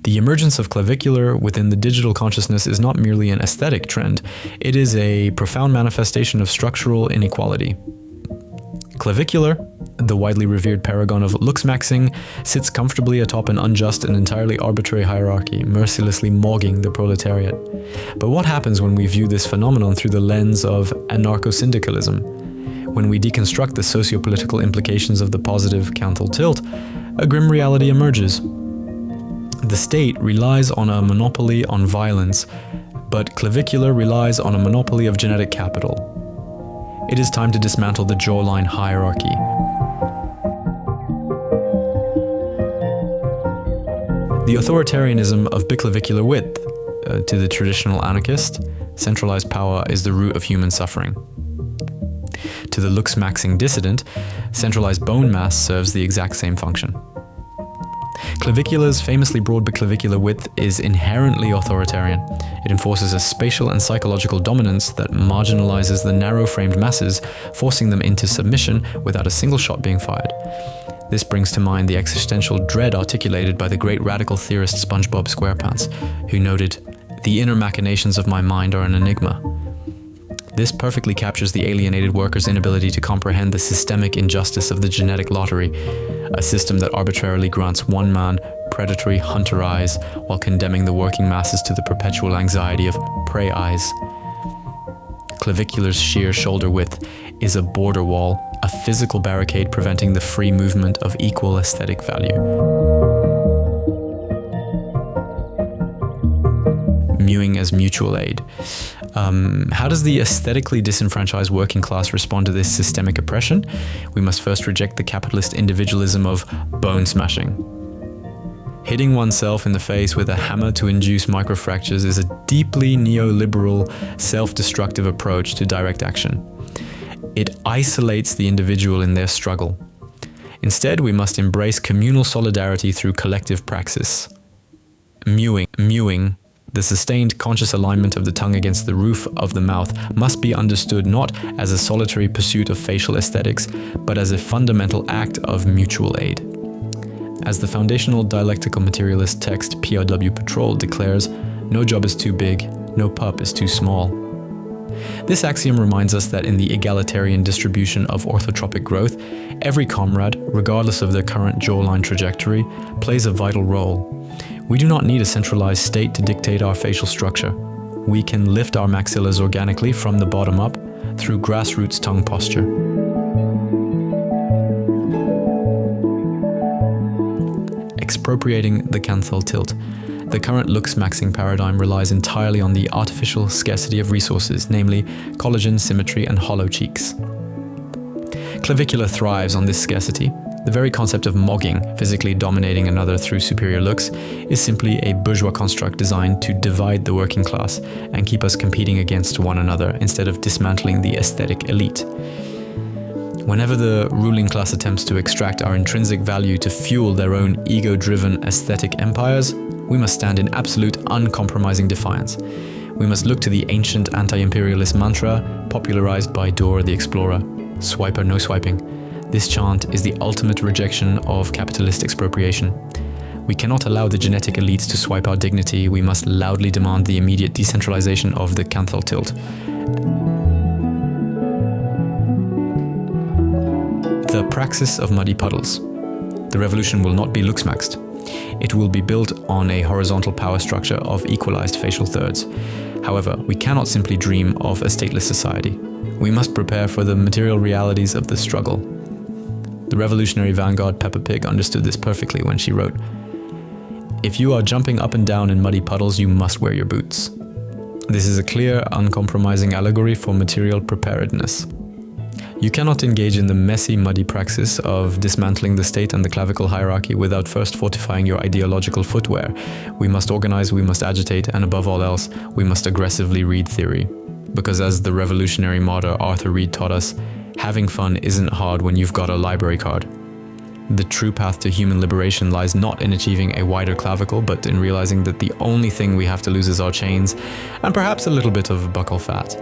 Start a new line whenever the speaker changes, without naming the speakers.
The emergence of clavicular within the digital consciousness is not merely an aesthetic trend, it is a profound manifestation of structural inequality. Clavicular, the widely revered paragon of looks-maxing, sits comfortably atop an unjust and entirely arbitrary hierarchy, mercilessly mogging the proletariat. But what happens when we view this phenomenon through the lens of anarcho-syndicalism? When we deconstruct the socio-political implications of the positive canthal tilt, a grim reality emerges. The state relies on a monopoly on violence, but clavicular relies on a monopoly of genetic capital. It is time to dismantle the jawline hierarchy. The authoritarianism of biclavicular width, to the traditional anarchist, centralized power is the root of human suffering. To the looks-maxing dissident, centralized bone mass serves the exact same function. Clavicular's famously broad biclavicular width is inherently authoritarian. It enforces a spatial and psychological dominance that marginalizes the narrow-framed masses, forcing them into submission without a single shot being fired. This brings to mind the existential dread articulated by the great radical theorist SpongeBob SquarePants, who noted, "The inner machinations of my mind are an enigma." This perfectly captures the alienated worker's inability to comprehend the systemic injustice of the genetic lottery, a system that arbitrarily grants one man predatory hunter eyes while condemning the working masses to the perpetual anxiety of prey eyes. Clavicular's sheer shoulder width is a border wall, a physical barricade preventing the free movement of equal aesthetic value. Mewing as mutual aid. How does the aesthetically disenfranchised working class respond to this systemic oppression? We must first reject the capitalist individualism of bone smashing. Hitting oneself in the face with a hammer to induce microfractures is a deeply neoliberal, self-destructive approach to direct action. It isolates the individual in their struggle. Instead, we must embrace communal solidarity through collective praxis. Mewing, the sustained conscious alignment of the tongue against the roof of the mouth, must be understood not as a solitary pursuit of facial aesthetics, but as a fundamental act of mutual aid. As the foundational dialectical materialist text PRW Patrol declares, no job is too big, no pup is too small. This axiom reminds us that in the egalitarian distribution of orthotropic growth, every comrade, regardless of their current jawline trajectory, plays a vital role. We do not need a centralized state to dictate our facial structure. We can lift our maxillas organically from the bottom up through grassroots tongue posture. Expropriating the canthal tilt. The current looks-maxing paradigm relies entirely on the artificial scarcity of resources, namely collagen, symmetry, and hollow cheeks. Clavicular thrives on this scarcity. The very concept of mogging, physically dominating another through superior looks, is simply a bourgeois construct designed to divide the working class and keep us competing against one another instead of dismantling the aesthetic elite. Whenever the ruling class attempts to extract our intrinsic value to fuel their own ego-driven aesthetic empires, we must stand in absolute uncompromising defiance. We must look to the ancient anti-imperialist mantra popularized by Dora the Explorer, "Swiper, no swiping." This chant is the ultimate rejection of capitalist expropriation. We cannot allow the genetic elites to swipe our dignity. We must loudly demand the immediate decentralization of the canthal tilt. The praxis of muddy puddles. The revolution will not be looks-maxed. It will be built on a horizontal power structure of equalized facial thirds. However, we cannot simply dream of a stateless society. We must prepare for the material realities of the struggle. The revolutionary vanguard Peppa Pig understood this perfectly when she wrote, "If you are jumping up and down in muddy puddles, you must wear your boots." This is a clear, uncompromising allegory for material preparedness. You cannot engage in the messy, muddy praxis of dismantling the state and the clavicle hierarchy without first fortifying your ideological footwear. We must organize, we must agitate, and above all else, we must aggressively read theory. Because as the revolutionary martyr Arthur Reed taught us, having fun isn't hard when you've got a library card. The true path to human liberation lies not in achieving a wider clavicle, but in realizing that the only thing we have to lose is our chains, and perhaps a little bit of buccal fat.